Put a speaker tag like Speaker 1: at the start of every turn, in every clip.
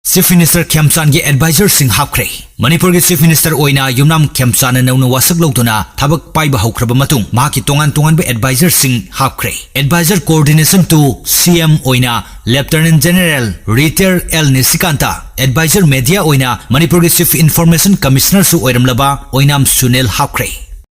Speaker 1: Chief Minister Khemchan gi advisor sing hapkhre Manipur gi Chief Minister oina Yumnam Khemchan na nauna wasak loduna thabak paiba haukraba matung mahaki tongan be advisor sing hapkhre advisor coordination to CM oina Lieutenant General Retired L Nisikanta advisor media oina Manipur gi Chief Information Commissioner su oiramlaba oinam Sunil hapkhre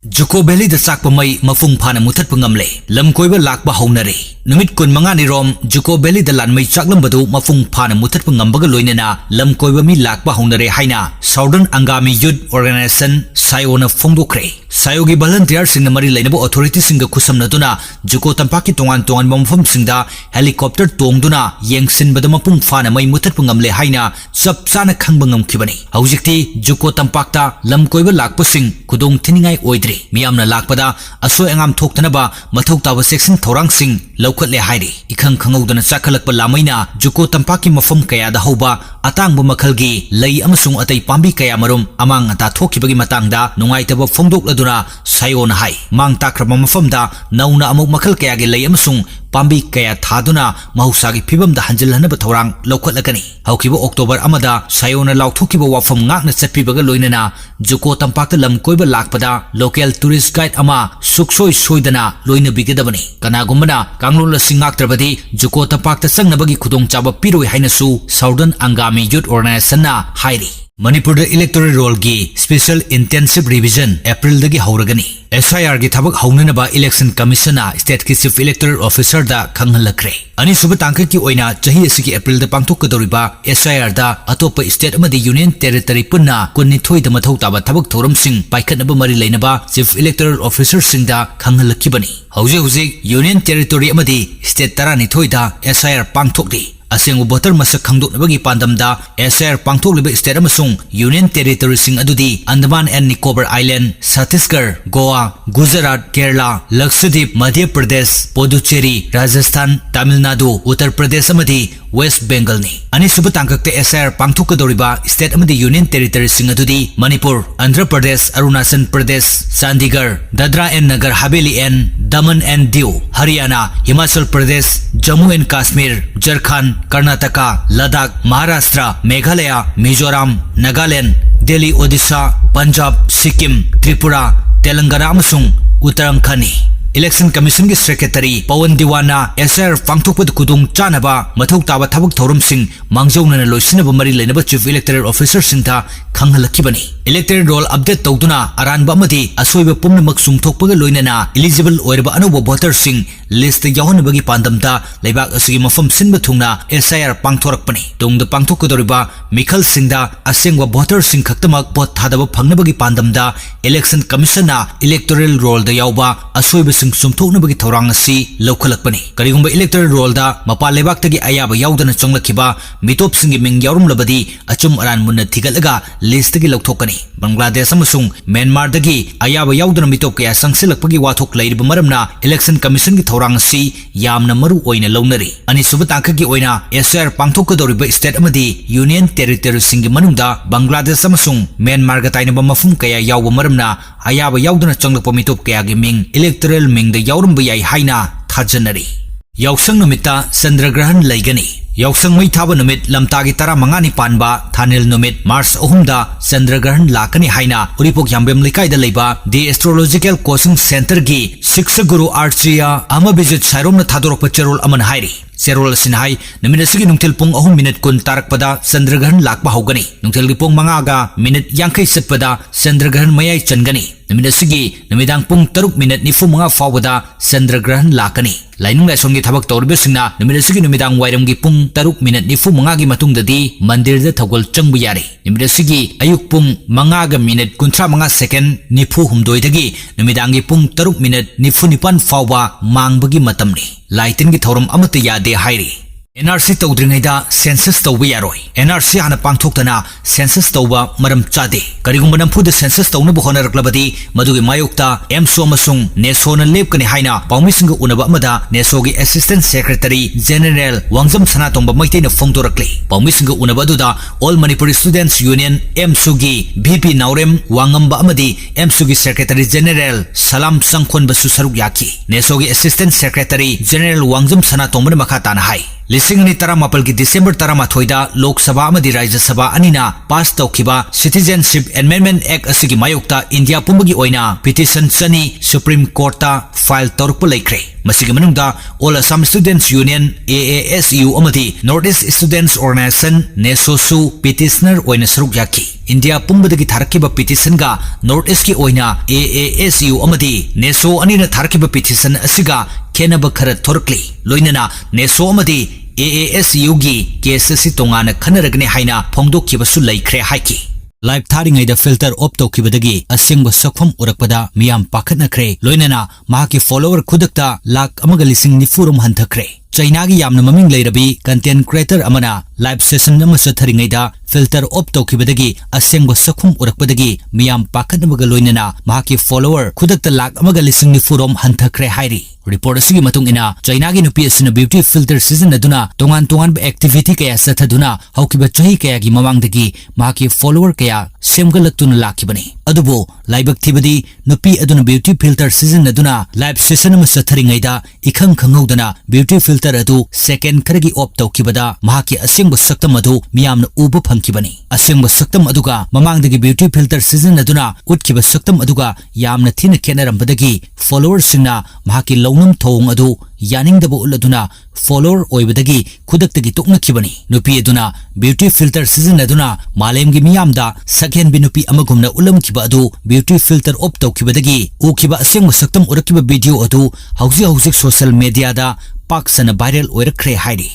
Speaker 1: Juko Valley da chakpa mai mafung phana muthat pangamle lam koiba lakba haunare numit kun manga ni rom Juko Valley da lan mai chaklam badu mafung phana muthat pangambaga loinena lam koiba mi lakba haunare haina Southern Angami Youth Organization Sayona Fongdokre Sayogi volunteer sing mari lainabo authority singa khusamnaduna Juko tampaki tongan mafam singda helicopter tongduna yengsin bada mapung phana mai muthat pangamle haina sapsana khangbangam khibani haujikti Juko tampakta lam koiba lakpa sing kudong thiningai oidre Miyamna lakpada asoy angam thoktanaba mathau tawa section thorang sing lawkhatle hairi ikhang khangudana chakhalakpa lamaina Juko tampaki mafam kaya da hoba atangba makhalgi lei amasung atai pambi kaya marum amang ata thokibagi matangda nungaitaba phomdokladuna sayona hai mang takrama mafamda nauna amuk makhal kaya gi lei amasung pambi kaya thaduna mahusagi phibamda hanjilhanaba thorang lawkhatlakani haukiba October amada sayona lauthokiba wafam ngakna chatpibaga loinana Juko tampakta lam koiba lakpada local tourist guide ama suksoi soidana loina bigedabani kanagumana kanglula singaktrabadi Juko tampakta sangnabagi khudong chaba piroi hainasu Southern Angami Youth Organization na hairi Manipur electoral roll gi special intensive revision April dagi hauragani SIR gi thabak haunanaba election commission na state ki chief electoral officer da khanghalakre ani suba tangka ki oina chahi asigi April da pangthok kadoriba SIR da atopa state amadi union territory punna kunni thoi da mathau taba thabak thoram sing paikhatnaba mari leinaba chief electoral officer sing da khanghalakibani hauji union territory amadi state tarani thoi da SIR pangthokdi Asengu voter masak khangdoknabagi pandamda SIR pangthokliba state amasung union territory sing adudi Andaman and Nicobar Island, Chhattisgarh, Goa, Gujarat, Kerala, Lakshadweep, Madhya Pradesh, Puducherry, Rajasthan, Tamil Nadu, Uttar Pradesh amadi West Bengal ni ani suba tangkakte SIR pangthokadoriba state amadi union territory sing adudi Manipur, Andhra Pradesh, Arunachal Pradesh, Chandigarh, Dadra and Nagar Haveli and Daman and Diu, Haryana, Himachal Pradesh, Jammu and Kashmir, Jharkhand, Karnataka, Ladakh, Maharashtra, Meghalaya, Mizoram, Nagaland, Delhi, Odisha, Punjab, Sikkim, Tripura, Telangana amasung Uttarakhand Election Commission ki Secretary Pawan Diwana SIR pangthokpad kudung chanaba mathau taba thabak thorum sing mangjauna na loisinaba mari leinaba chief electoral officer singta khanghalakibani electoral roll update tawduna aranba amadi asoiba pumnamak sungthokpaga loinana eligible oiraba anuba voter sing list yahonabagi pandamta leibak asigi mafam sinba thungna SIR pangthorakpani tungda pangthokkodoriba mikhal singda asengwa voter sing khaktamak vote thadaba phangnabagi pandamda election commission na electoral roll da yawba asoiba sumthoknabagi thorang asi lawkhalakpani karigumba electoral roll da mapa lebaktagi ayaba yawdana chonglakhiba mitop singi ming yawrumlabadi achum aran munna thigalaga list gi lawthokani Bangladesh amasung Myanmar dagi ayaba yawdana mitop kaya sangsilakpagi wathok lairiba maramna election commission gi thorang asi yamna maru oina lawnari ani suba tangkagi oina SIR pangthokadoriba state amadi union territory singi manungda Bangladesh amasung Myanmar ga tainaba mafum kaya yawba maramna ayaba yawdana chonglakpa mitop kaya gi ming electoral mingda yawrumba yai haina thajanari yausang numita chandragrahan laigani yausang mai thaba numit lamtagi tara mangani panba thanil numit Mars ohumda chandragrahan lakani haina uripok yambem likai da leiba the astrological coaching center gi Shiksha Guru Archia Amabijit Sairom na thadorokpa cherol aman hairi Serol sinhai naminasigi nungtil pung 3 minute kun tarakpada chandragrahan lakba haugani nungtil gi pung mangaga minute yangkai setpada chandragrahan mayai changani naminasigi namidang pung 3 minute nifu manga fawada chandragrahan lakani lainung la songi thabak torbe singna naminasigi namidang wairam gi pung 3 minute nifu manga gi matungdadi mandir da thagol changbu yare naminasigi ayuk pung mangaga minute 35 second nifu humdoi dagi namidang gi pung 3 minute nifu nipan fawba mangbagi matamni laitin gi thorum amata yade hairi NRC tawdringaida census tawba yaroi NRC hana pangthoktana census tawba maram chade karigumba nampuda census tawna bohonaraklabadi madugi mayokta MSO amasung NESO na lepkani haina pawmisinga unaba amada NESO gi assistant secretary general Wangjam Sanatomba maitaina phongdorakle pawmisinga unaba aduda all Manipuri students union MSO gi VP Naurem Wangamba amadi MSO gi secretary general Salam Sangkhon basu saruk yaki NESO gi assistant secretary general Wangjam Sanatomba makhatana hai लिसिंगनी तरामापल की दिसंबर तरामाथोइदा लोक सभा अमदी राज्य सभा अनिना पास तौखिबा citizenship amendment act असगी मायोक्ता India पुंबगी ओइना पिटिशन चनी सुप्रीम कोर्ट फाइल तौरप लेख्रे मसिगी मनुंगदा all Assam students union AASU अमदी नॉर्थ ईस्ट स्टूडेंट्स ऑर्गेनाइजेशन नेसोसु पिटिशनर ओइना सरुक याकी इंडिया पुंबदगी थारकिबा पिटिशन गा नॉर्थ ईस्ट की ओइना AASU अमदी नेसो अनिना थारकिबा पिटिशन असिगा खेनब खर थोरक्ली लोइनना नेसो अमदी AASU गी केस असि तोंगाना खनरगने हाइना फोंदोखिबसु लैख्रे हाइकी लाइव थारिङैदा फिल्टर ऑफ तौखिबदगी असेंग सकफम उरकपदा मियाम पाखतनख्रे लोइनना माहाकी फॉलोवर खुदकता लाख अमगा लिसिंग निफुरम हंथख्रे चाइना की यामना ममिंग लेरबी कंटेंट क्रिएटर अमना लाइव सेशन अमा चथरिङैदा फिल्टर ऑफ तौखिबदगी असेंग सकफम उरकपदगी मियाम पाखतनबगा लोइनना माहाकी फॉलोवर खुदकता लाख अमगा लिसिंग निफुरम हंथख्रे हाइरी रिपोर्ट असगी मतुंग इना चाइना की नुपी असिना ब्यूटी फिल्टर सिजनदुना तोंगान तोंगान एक्टिविटी कया सथदुना हौकिबा चही कया की ममांगदगी माहाकी फॉलोवर कया सेमगलक्तुना लाखिबनी अदुबो लाइबक थिबदी नुपी अदुना ब्यूटी फिल्टर सिजनदुना लाइव सेशन अमा चथरिङैदा इखंग खंगौदना ब्यूटी फिल्टर अदु सेकेंड खरगी ऑफ तौखिबदा माहाकी असेंग सक्तम अदु मियामना उब फंखिबनी असेंग सक्तम अदुगा ममांगदगी ब्यूटी फिल्टर सिजनदुना उठखिबा सक्तम अदुगा यामना थिना खेनरंबदगी फॉलोअर्स सिंगना माहाकी लौनम थोंग अदु यानिंगदबो उलदुना फॉलोअर ओइबदगी खुदक्तगी तोकनखिबनी नुपी अदुना ब्यूटी फिल्टर सिजनदुना मालेमगी मियामदा सखेनबी नुपी अमगुमना उलमखिबा अदु ब्यूटी फिल्टर ऑफ तौखिबदगी उखिबा असेंग सक्तम उरकिबा वीडियो अदु हौजी सोशल मीडिया दा पाक्सना वायरल ओइरख्रे हाइरी